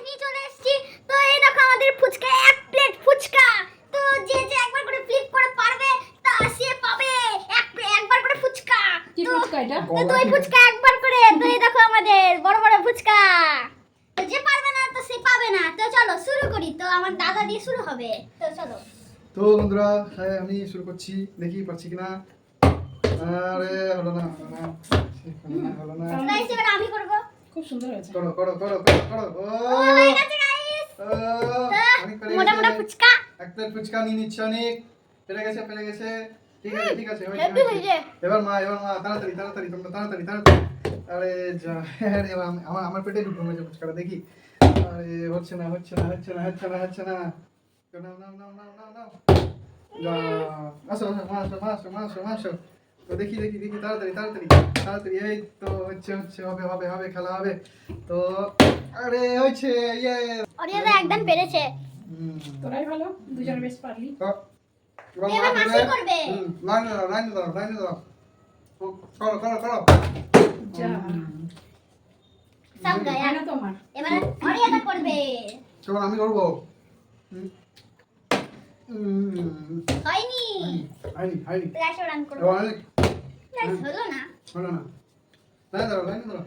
নিয়ে চলে এসেছি। তো এই দেখো আমাদের ফুচকা, এক প্লেট ফুচকা। তো যে যে একবার করে ফ্লিপ করে পারবে তা সে পাবে একবার করে ফুচকা। কি ফুচকা এটা? তো দই ফুচকা একবার করে। তো এই দেখো আমাদের বড় বড় ফুচকা। তো যে পারবে না তো সে পাবে না। তো চলো শুরু করি। তো আমার দাদা দিয়ে শুরু হবে। তো চলো। তো বন্ধুরা, হ্যাঁ আমি শুরু করছি, দেখি পারছি কিনা। আরে হলো না, হলো না। গাইস এবার আমি করব। খুব সুন্দর হয়েছে। করো করো করো করো করো। ও হয়ে গেছে গাইস। অনেক পেরে মোটা মোটা গেছে। ফুচকা। এক প্লেট ফুচকা নিয়ে নিচ্ছে অনেক। পেরে গেছে পেরে গেছে। ঠিক আছে ঠিক আছে, হয়েছে, হেভি হয়েছে। হয়েছে। এবার মা তাড়াতাড়ি তাড়াতাড়ি তোমরা তাড়াতাড়ি তাড়াতাড়ি। আরে যা, আরে এবার আমার আমার পেটে ঢুকলো হয়েছে ফুচকাটা, দেখি। আরে হচ্ছে না হচ্ছে না হচ্ছে না হচ্ছে না হচ্ছে না। তো নাও নাও নাও নাও নাও নাও। যা, আসো আসো মা আসো মা আসো মা আসো মা আসো। তো দেখি দেখি দেখি তাড়াতাড়ি তাড়াতাড়ি তাড়াতাড়ি, এই তো হচ্ছে হচ্ছে, হবে হবে হবে, খেলা হবে। তো আরে হয়েছে, ইয়ে। অরিয়াদা একদম পেরেছে। তোরাই ভালো, দুজন বেশ পারলি। তো এবার মাসি করবে। লাইনে দাও লাইনে দাও লাইনে দাও। ও, করো করো করো। যা। সব গায়া। না তোমার। এবার অরিয়াদা করবে। চলো আমি করবো। হয়নি। হাইনি হাইনি। ফ্ল্যাশ রান করব। এবার অনেক গাইস হলো না। হলো না। লাইনে দাও লাইনে দাও।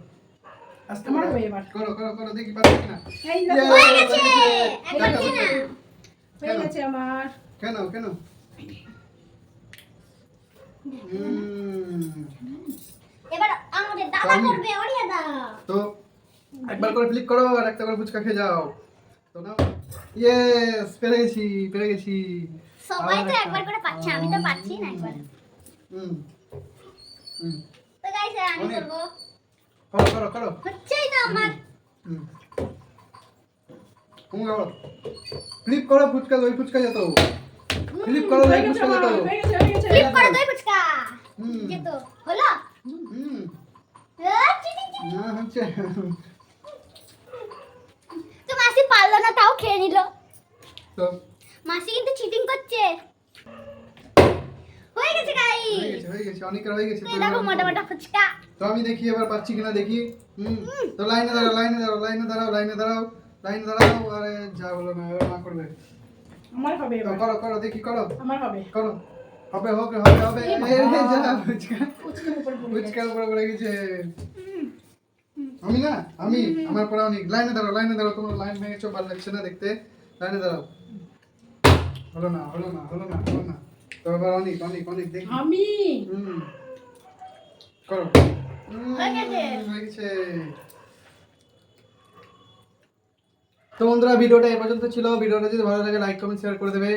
আস্তে আমার করে হবে এবার। করো করো করো, দেখি পারছি কিনা। এই ইয়ে, দেখো, হয়ে গেছে। একবার দেখো, দিয়ে না। হয়ে গেছে আমার। কেন কেন? এবার আমাদের দাদা আমি- করবে অরিয়াদা। তো একবার করে ক্লিক করো আর একটা করে ফুচকা খেয়ে যাও। তো নাও। ইয়েস, পেরে গেছি পেরে গেছি। সবাই আবার তো একটা। একবার করে পাচ্ছে, আমি তো পাচ্ছি না একবার। হুম হুম, তো গাইস আমি অনেক। করব। করো করো করো। হচ্ছেই না আমার। হুম, তুমি করো। ক্লিক করো, ফুচকা দই ফুচকা যেত। ক্লিক করো, দই হয়ে গেছে ফুচকা আমার, যেত। হয়ে গেছে, হয়ে গেছে। ফ্লিপ করে দই ফুচকা। হুম। যেত হলো। হুম, চিটিং চিটিং। না হচ্ছে। তো মাসি পারলো না তাও খেয়ে নিল। তো মাসি কিন্তু চিটিং করছে। হয়ে গেছে গাইস। হয়ে গেছে অনেকের হয়ে গেছে। তো এই দেখো মোটা মোটা ফুচকা। তো আমি দেখি এবার পাচ্ছি কিনা দেখি। তো লাইনে দাঁড়াও লাইনে দাঁড়াও লাইনে দাঁড়াও লাইনে দাঁড়াও লাইনে দাঁড়াও। আরে যা হলো না, এবার মা করবে। আমার হবে তো এবার। করো করো দেখি করো আমার হবে। করো। হবে হবে হবে হবে। এ এই বাবা। রে যা, ফুচকা ফুচকার উপরে পড়ে গেছে। ফুচকার উপরে পড়ে গেছে। আমি না, আমি আমার পরে অনেক। লাইনে দাঁড়াও তোমার লাইন ভেঙেছো, ভালো লাগছে না দেখতে। লাইনে দাঁড়াও। হলো না হলো না হলো না হলো না। তো এবার অনেক অনেক অনেক দেখি। আমি করো। হয়ে গেছে। হয়ে গেছে। তো বন্ধুরা, ভিডিওটা এই পর্যন্ত ছিল। ভিডিওটা যদি ভালো লাগে লাইক কমেন্ট শেয়ার করে দেবে।